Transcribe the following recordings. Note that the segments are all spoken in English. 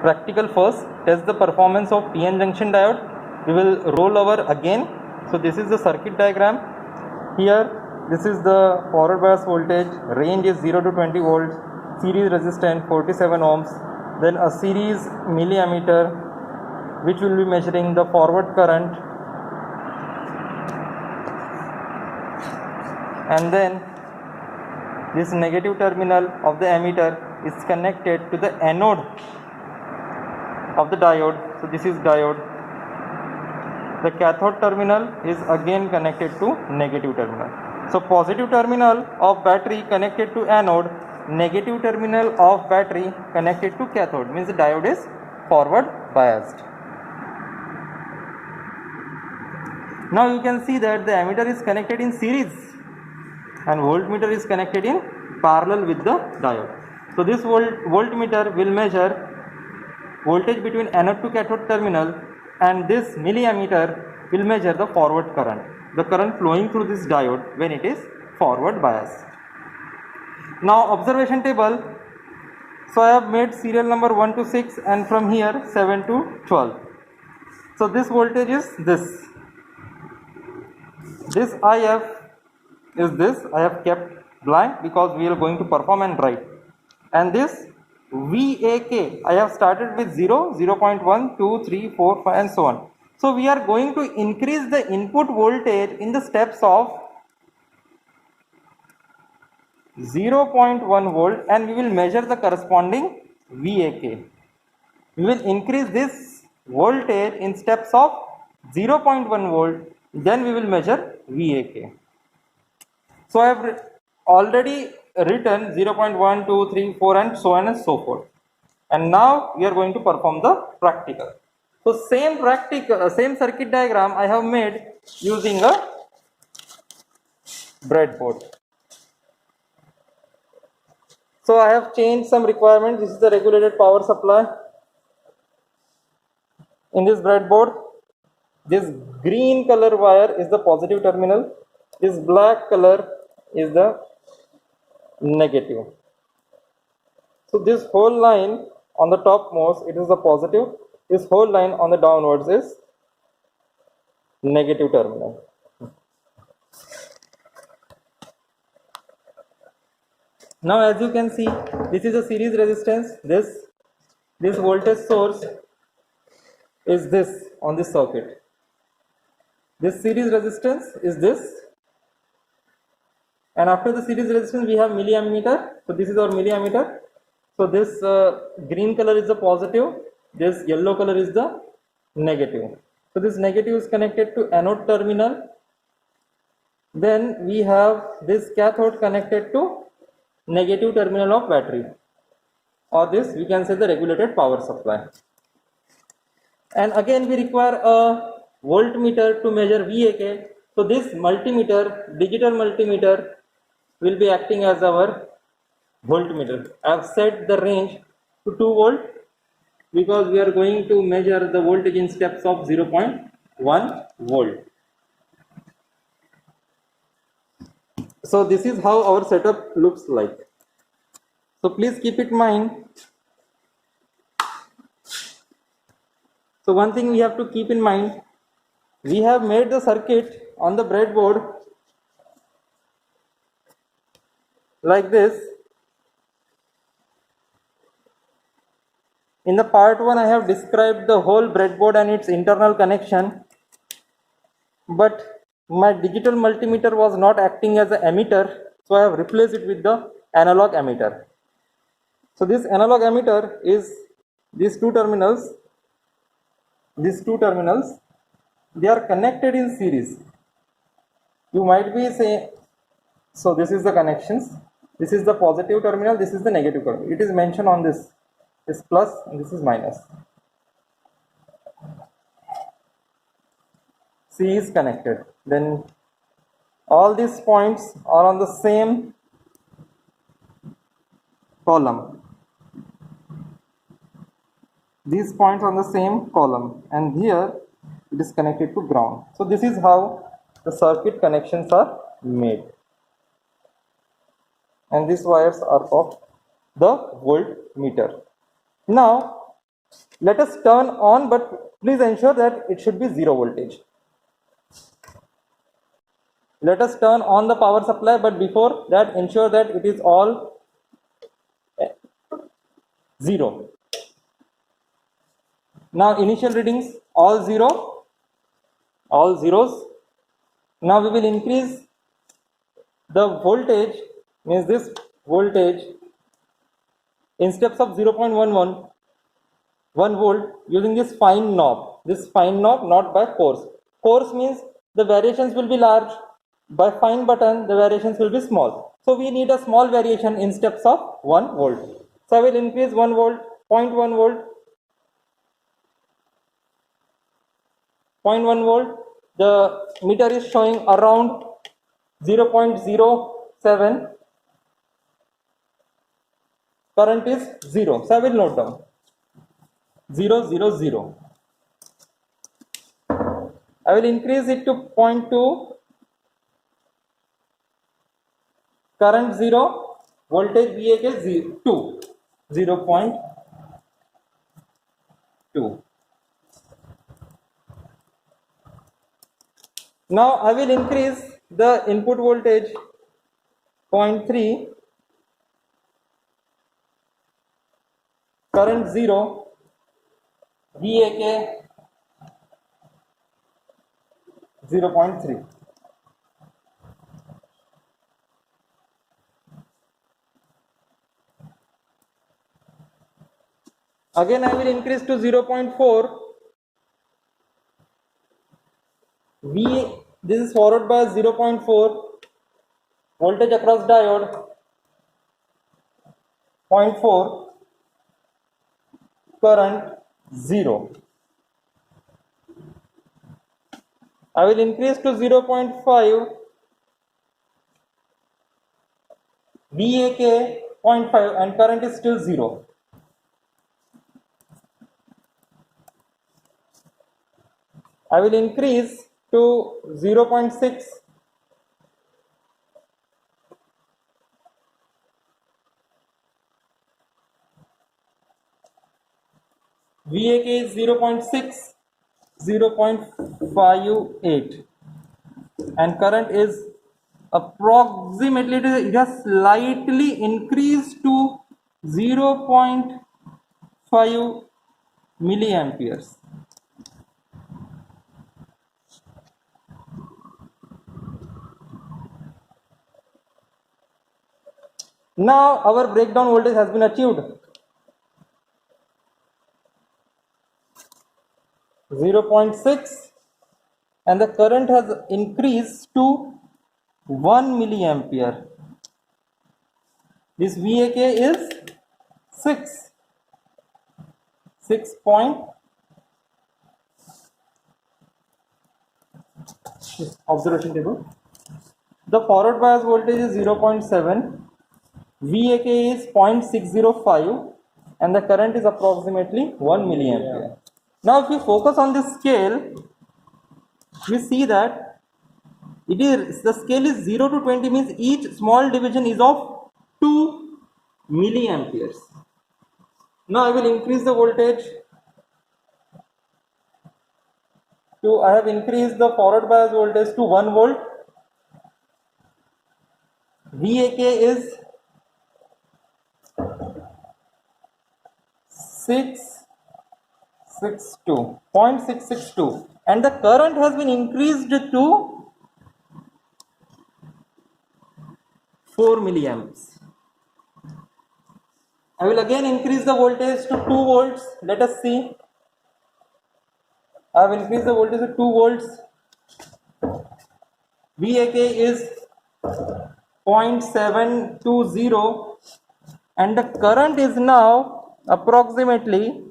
practical first. Test the performance of PN junction diode. We will roll over again. So this is the circuit diagram. Here this is the forward bias voltage, range is 0 to 20 volts, series resistance 47 ohms, then a series milliammeter which will be measuring the forward current, and then this negative terminal of the ammeter is connected to the anode of the diode. So this is diode. The cathode terminal is again connected to negative terminal. So positive terminal of battery connected to anode, negative terminal of battery connected to cathode, means the diode is forward biased. Now you can see that the ammeter is connected in series and voltmeter is connected in parallel with the diode. So this voltmeter will measure voltage between anode to cathode terminal, and this milliammeter will measure the forward current, the current flowing through this diode when it is forward biased. Now observation table. So I have made serial number 1 to 6 and from here 7 to 12. So this voltage is this. This IF is this. I have kept blank because we are going to perform and write. And this VAK, I have started with 0, 0.1, 2, 3, 4, 5 and so on. So we are going to increase the input voltage in the steps of 0.1 volt and we will measure the corresponding VAK. We will increase this voltage in steps of 0.1 volt, then we will measure VAK. So I have already written 0.1, 2, 3, 4 and so on and so forth. And now we are going to perform the practical. So same circuit diagram I have made using a breadboard. So I have changed some requirements. This is the regulated power supply. In this breadboard, this green color wire is the positive terminal. This black color is the negative. So this whole line on the topmost, it is the positive. This whole line on the downwards is negative terminal. Now as you can see, this is a series resistance. This voltage source is this on this circuit. This series resistance is this. And after the series resistance we have milliammeter. So this is our milliammeter. So this green color is the positive, this yellow color is the negative. So this negative is connected to anode terminal. Then we have this cathode connected to negative terminal of battery, or this we can say the regulated power supply. And again we require a voltmeter to measure VAK. So this multimeter, digital multimeter, will be acting as our voltmeter. I have set the range to 2 volt because we are going to measure the voltage in steps of 0.1 volt. So this is how our setup looks like. So please keep it in mind. So one thing we have to keep in mind, we have made the circuit on the breadboard like this. In the part 1 I have described the whole breadboard and its internal connection, but my digital multimeter was not acting as an emitter, so I have replaced it with the analog emitter. So this analog emitter is these two terminals, they are connected in series. You might be saying, so this is the connections, this is the positive terminal, this is the negative terminal. It is mentioned on this plus and this is minus. C is connected. Then all these points are on the same column. These points on the same column, and here it is connected to ground. So this is how the circuit connections are made, and these wires are of the voltmeter. Now Let us turn on, but please ensure that it should be 0 voltage. Let us turn on the power supply, but before that ensure that it is all 0. Now initial readings all 0, all zeros. Now we will increase the voltage, means this voltage, in steps of 0.11 1 volt using this fine knob. This fine knob, not by coarse. Coarse means the variations will be large. By fine button, the variations will be small. So we need a small variation in steps of 1 volt. So I will increase 1 volt, 0.1 volt, 0.1 volt. The meter is showing around 0.07. Current is 0. So I will note down 0, 0, 0. I will increase it to 0.2. Current 0, voltage VA is 2, 0.2. Now I will increase the input voltage 0.3, current 0, VAK 0.3. Again I will increase to 0.4. This is forward bias 0.4. Voltage across diode 0.4. Current 0. I will increase to 0.5. VAK 0.5 and current is still 0. I will increase to 0.6. VAK is 0.6, 0.58 and current is approximately, it has slightly increased to 0.5 milliamperes. Now our breakdown voltage has been achieved. 0.6 and the current has increased to 1 milliampere. This VAK is 6 point observation table. The forward bias voltage is 0.7, VAK is 0.605 and the current is approximately 1 milliampere. Now if we focus on this scale, we see that the scale is 0 to 20, means each small division is of 2 milliamperes. Now I will increase the voltage to, I have increased the forward bias voltage to 1 volt. VAK is 0.662 and the current has been increased to 4 milliamps. I will again increase the voltage to 2 volts. Let us see. I have increased the voltage to 2 volts. VAK is 0.720 and the current is now approximately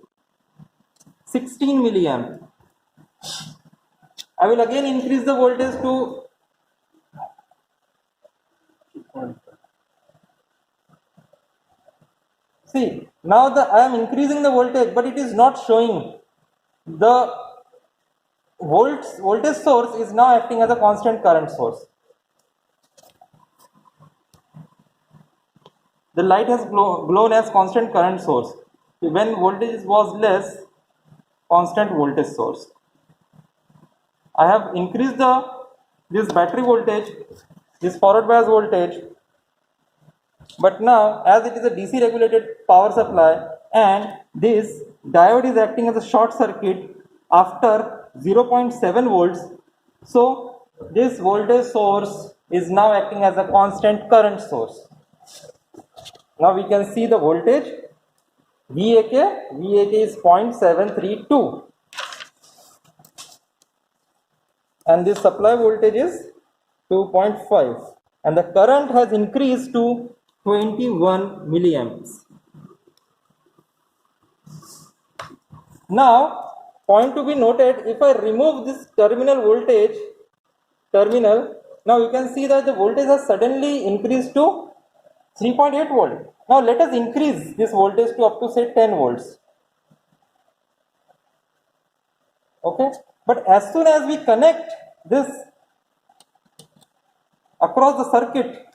16 milliamp. I will again increase the voltage to see. Now I am increasing the voltage, but it is not showing. The voltage source is now acting as a constant current source. The light has glown as constant current source. when voltage was less, constant voltage source. I have increased this battery voltage, this forward bias voltage, but now as it is a DC regulated power supply and this diode is acting as a short circuit after 0.7 volts, so this voltage source is now acting as a constant current source. Now we can see the voltage VAK is 0.732 and this supply voltage is 2.5 and the current has increased to 21 milliamps. Now, point to be noted, if I remove this terminal voltage, now you can see that the voltage has suddenly increased to 3.8 volt. Now let us increase this voltage to up to say 10 volts. Okay, but as soon as we connect this across the circuit,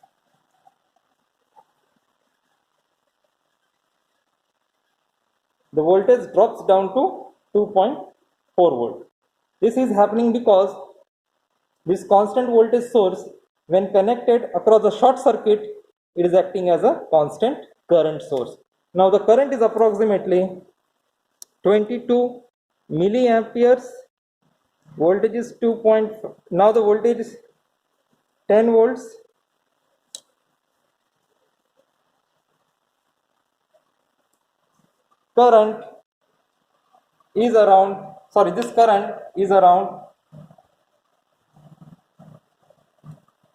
the voltage drops down to 2.4 volt. This is happening because this constant voltage source, when connected across a short circuit, it is acting as a constant current source. Now the current is approximately 22 milliamperes. Voltage is 2. Now the voltage is 10 volts. Current is around, this current is around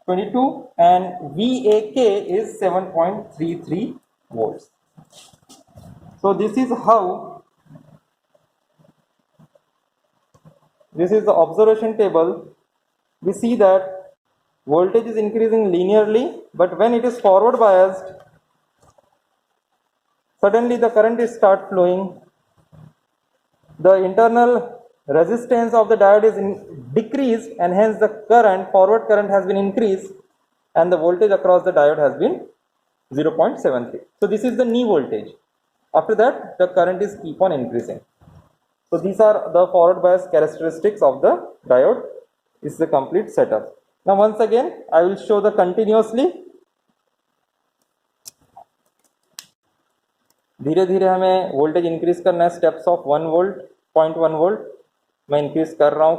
22 and VAK is 7.33 volts. So this is how, this is the observation table. We see that voltage is increasing linearly, but when it is forward biased, suddenly the current is start flowing. The internal resistance of the diode is decreased and hence the forward current has been increased and the voltage across the diode has been 0.73. So this is the knee voltage. After that the current is keep on increasing. So these are the forward bias characteristics of the diode. This is the complete setup. Now once again I will show the continuously. धीरे धीरे हमें voltage increase करना है steps of 1 volt 0.1 volt मैं increase कर रहा हूँ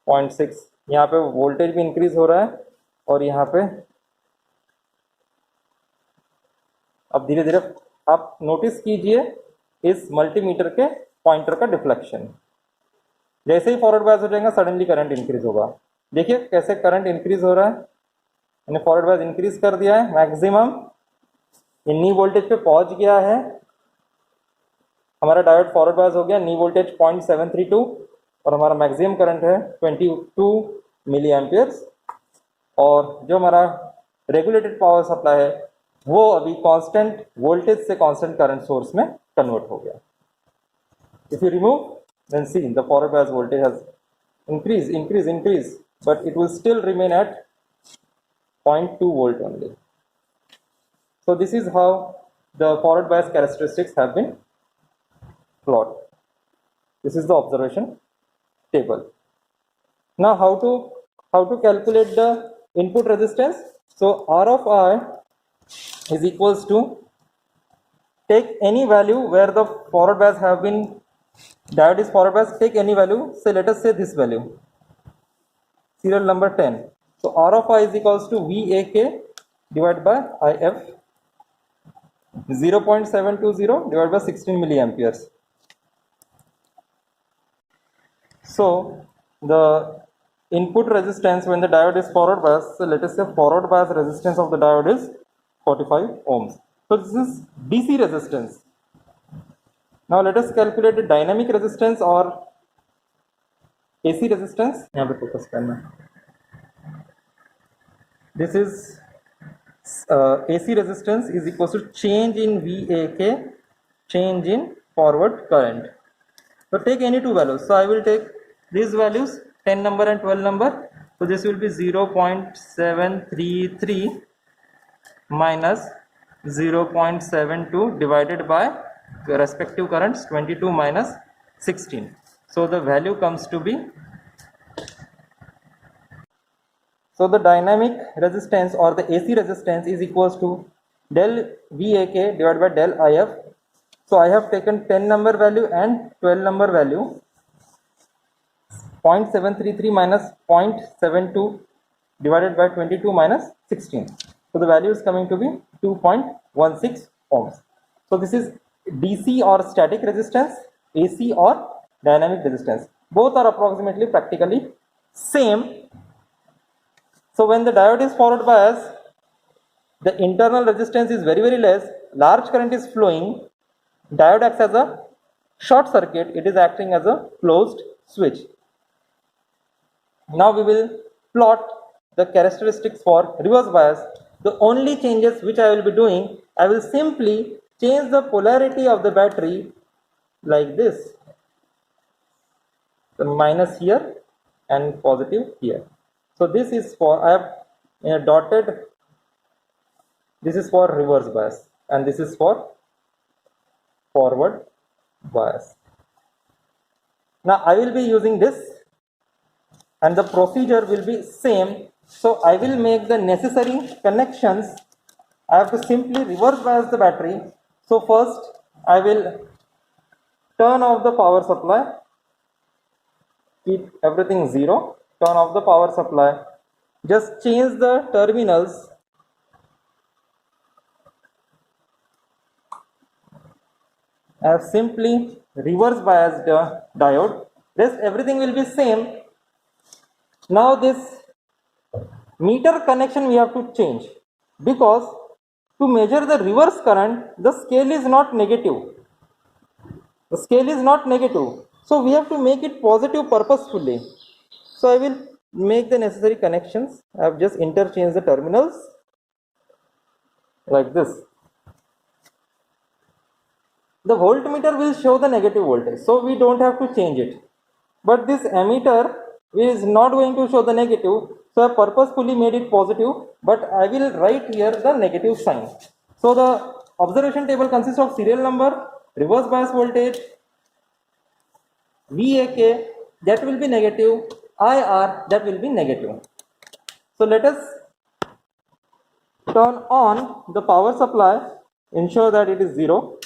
0.6 यहाँ पे वोल्टेज भी इंक्रीज हो रहा है और यहाँ पे अब धीरे धीरे आप नोटिस कीजिए इस मल्टीमीटर के पॉइंटर का डिफ्लेक्शन जैसे ही फॉरवर्ड बायस हो जाएगा सडनली करंट इंक्रीज होगा देखिए कैसे करंट इंक्रीज हो रहा है मैंने फॉरवर्ड बायस इंक्रीज कर दिया है मैक्सिमम नी वोल्टेज पे पहुंच गया है हमारा डायोड फॉरवर्ड बायस हो गया नी वोल्टेज 0.732 और हमारा मैक्सिमम करंट है 22 मिली एम्पियर्स और जो हमारा रेगुलेटेड पावर सप्लाई है वो अभी कांस्टेंट वोल्टेज से कांस्टेंट करंट सोर्स में कन्वर्ट हो गया if you remove then see the forward bias voltage has increased but it will still remain at 0.2 volt only. So this is how the forward bias characteristics have been plotted. This is the observation table. Now how to calculate the input resistance? So R of I is equals to take any value where the forward bias have been diode is forward bias. Take any value. Say let us say this value. Serial number 10. So R of I is equals to VAK divided by IF. 0.720 divided by 16 milliamperes. So the input resistance when the diode is forward bias, so let us say forward bias resistance of the diode is 45 ohms. So this is DC resistance. Now let us calculate the dynamic resistance or AC resistance. यहाँ पे focus करना. This is AC resistance is equal to change in VAK, change in forward current. So take any two values. So I will take these values 10 number and 12 number. So this will be 0.733 minus 0.72 divided by the respective currents 22 minus 16. So the value comes to be, so the dynamic resistance or the AC resistance is equals to del VAK divided by del IF. So I have taken 10 number value and 12 number value. 0.733 minus 0.72 divided by 22 minus 16. So the value is coming to be 2.16 ohms. So this is DC or static resistance, AC or dynamic resistance. Both are approximately practically same. So when the diode is forward bias, the internal resistance is very less, large current is flowing, diode acts as a short circuit, it is acting as a closed switch. Now we will plot the characteristics for reverse bias. The only changes which I will be doing, I will simply change the polarity of the battery like this. The minus here and positive here. So this is for, I have dotted, this is for reverse bias and this is for forward bias. Now I will be using this and the procedure will be same. So I will make the necessary connections. I have to simply reverse bias the battery. So first I will turn off the power supply, keep everything zero, turn off the power supply, just change the terminals. I have simply reverse biased the diode. Rest everything will be same. Now this meter connection we have to change, because to measure the reverse current the scale is not negative. The scale is not negative. So we have to make it positive purposefully. So I will make the necessary connections. I have just interchanged the terminals like this. The voltmeter will show the negative voltage, so we don't have to change it. But this ammeter is not going to show the negative, so I purposefully made it positive, but I will write here the negative sign. So the observation table consists of serial number, reverse bias voltage, VAK, that will be negative, IR, that will be negative. So let us turn on the power supply, ensure that it is zero.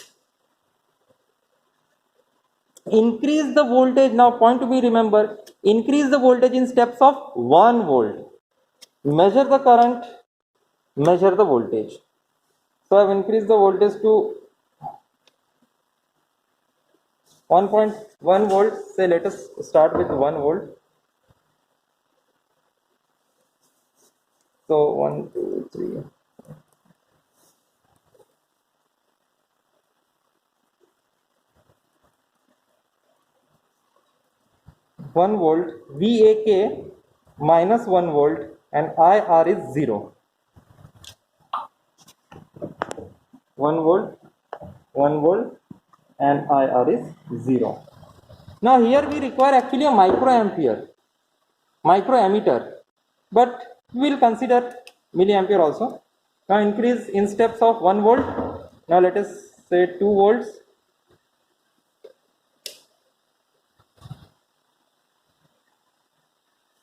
Increase the voltage. Now point to be remember, increase the voltage in steps of 1 volt. Measure the current, measure the voltage. So I have increased the voltage to 1.1 volt. Say let us start with 1 volt. So 1, 2, 3. One volt, VAK minus 1 volt and IR is 0. 1 volt and IR is 0. Now here we require actually a microampere, microammeter, but we will consider milliampere also. Now increase in steps of 1 volt. Now let us say 2 volts.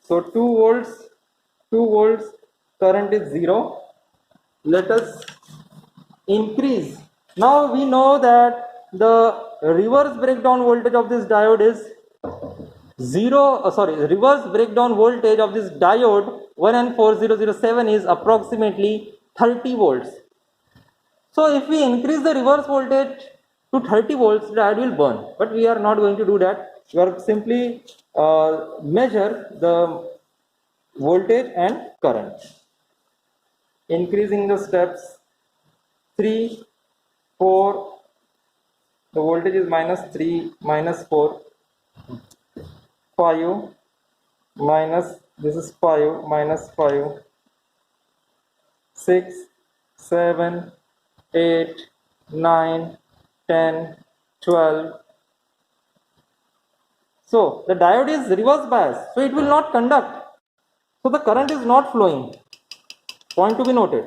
So 2 volts, current is 0. Let us increase. Now we know that the reverse breakdown voltage of this diode is reverse breakdown voltage of this diode 1N4007 is approximately 30 volts. So if we increase the reverse voltage to 30 volts, the diode will burn. But we are not going to do that. We are simply measure the voltage and current. Increasing the steps 3, 4, the voltage is minus 3, minus 4, 5, minus, this is 5, minus 5, 6, 7, 8, 9, 10, 12. So the diode is reverse bias, so it will not conduct. So the current is not flowing. Point to be noted.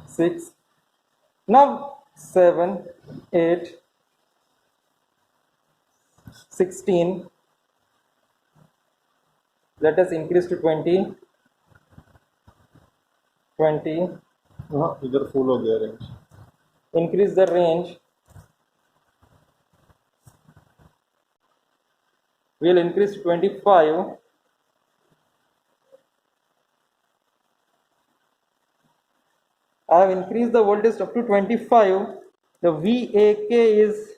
6, Now 7, 8, 16, let us increase to 20, 20, हाँ इधर full हो गया range. increase the range, we'll increase to 25, I have increased the voltage up to 25, the VAK is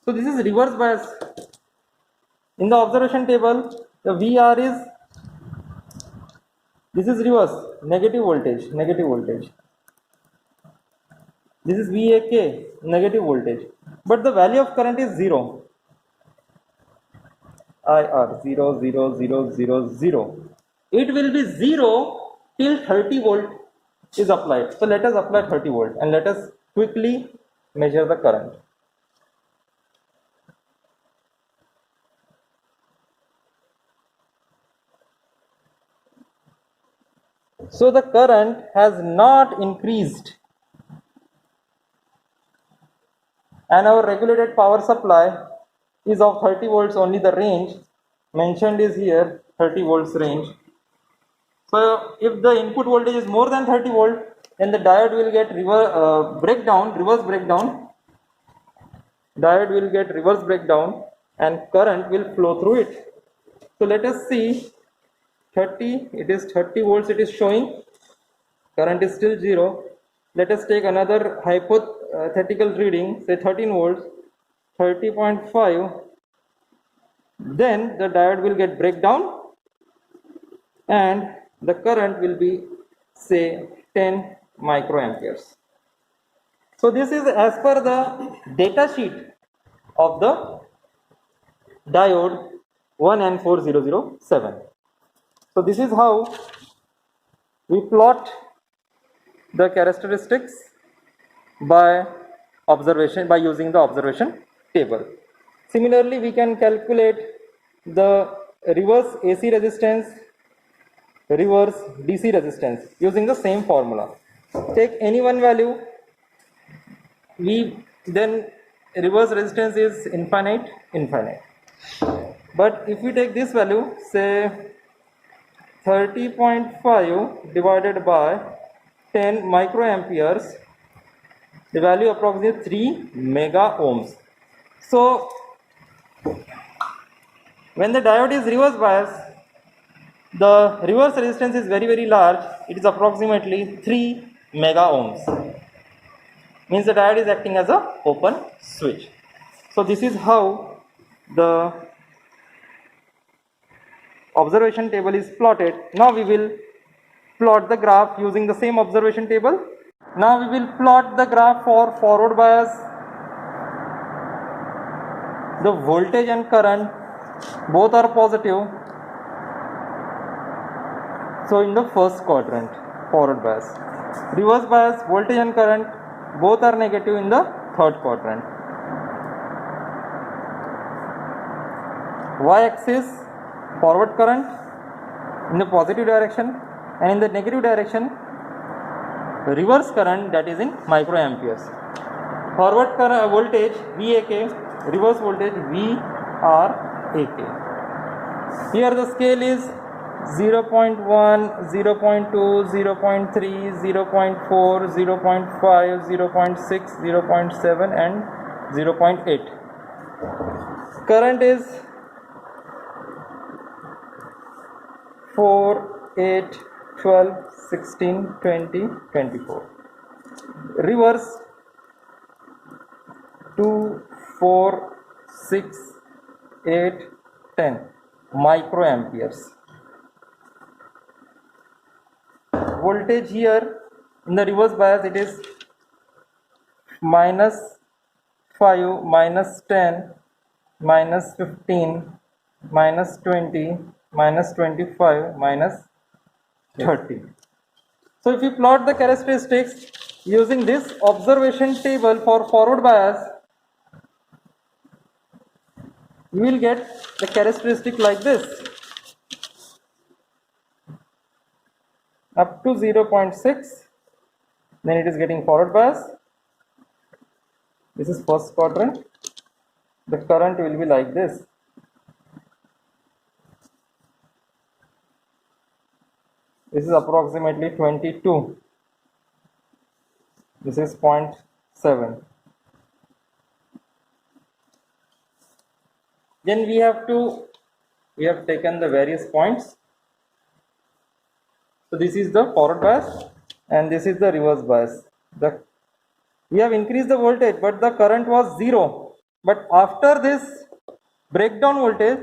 so this is reverse bias. In the observation table, the VR is, this is reverse, negative voltage, negative voltage. This is VAK, negative voltage. But the value of current is 0. IR 0, 0, 0, 0, 0. It will be 0 till 30 volt is applied. So let us apply 30 volt and let us quickly measure the current. So the current has not increased, and our regulated power supply is of 30 volts only. The range mentioned is here 30 volts range. So if the input voltage is more than 30 volt, then the diode will get reverse breakdown. Diode will get reverse breakdown and current will flow through it. So let us see 30, it is 30 volts it is showing, current is still 0. Let us take another hypothetical reading, say 13 volts, 30.5, then the diode will get breakdown and the current will be say 10 microamperes. So this is as per the data sheet of the diode 1N4007. So this is how we plot the characteristics by observation, by using the observation table. Similarly, we can calculate the reverse AC resistance, reverse DC resistance using the same formula. Take any one value, then reverse resistance is infinite. But if we take this value, say 30.5 divided by 10 microamperes, the value approximately 3 mega ohms. So when the diode is reverse bias, the reverse resistance is very large. It is approximately 3 mega ohms. Means the diode is acting as a open switch. So this is how the observation table is plotted. Now we will plot the graph using the same observation table. Now we will plot the graph for forward bias. The voltage and current both are positive. So in the first quadrant, forward bias. Reverse bias, voltage and current both are negative in the third quadrant. Y-axis, forward current in the positive direction, and in the negative direction, reverse current, that is in microamperes. Forward current voltage VAK, reverse voltage VRAK. Here the scale is 0.1, 0.2, 0.3, 0.4, 0.5, 0.6, 0.7 and 0.8. Current is 4, 8, 12, 16, 20, 24. Reverse 2, 4, 6, 8, 10 microamperes. Voltage here in the reverse bias, it is minus 5, minus 10, minus 15, minus 20, minus 25, minus 30. So if you plot the characteristics using this observation table for forward bias, you will get the characteristic like this. up to 0.6, then it is getting forward bias. This is first quadrant. The current will be like this. This is approximately 22. This is 0.7. Then we have taken the various points. So this is the forward bias and this is the reverse bias. We have increased the voltage, but the current was 0. But after this breakdown voltage,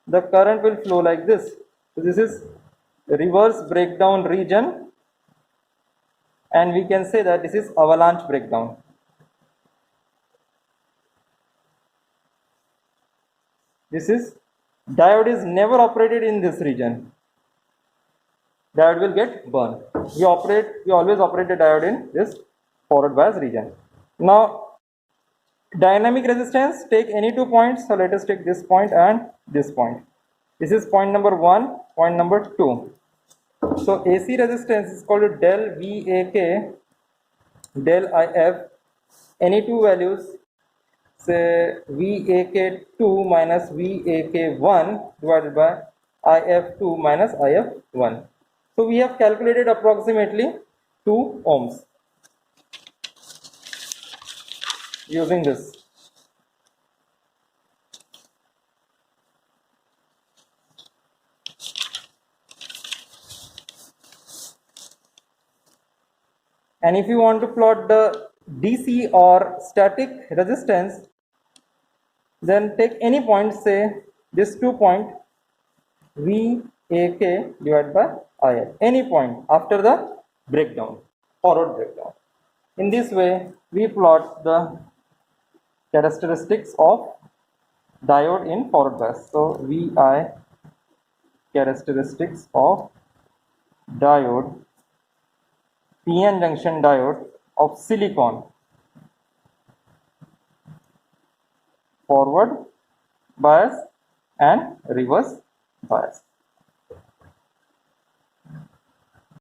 the current will flow like this. So this is reverse breakdown region, and we can say that this is avalanche breakdown. This is diode is never operated in this region. Diode will get burned. We always operate the diode in this forward bias region. Now, dynamic resistance, take any 2 points. So let us take this point and this point. This is point number 1, point number 2. So AC resistance is called del VAK, del IF. Any two values, say VAK2 minus VAK1 divided by IF2 minus IF1. So we have calculated approximately 2 ohms using this. And if you want to plot the DC or static resistance, then take any point, say this 2 point VAK divided by IF, any point after the breakdown, forward breakdown. In this way, we plot the characteristics of diode in forward bias. So VI characteristics of diode, PN junction diode of silicon, forward bias and reverse bias.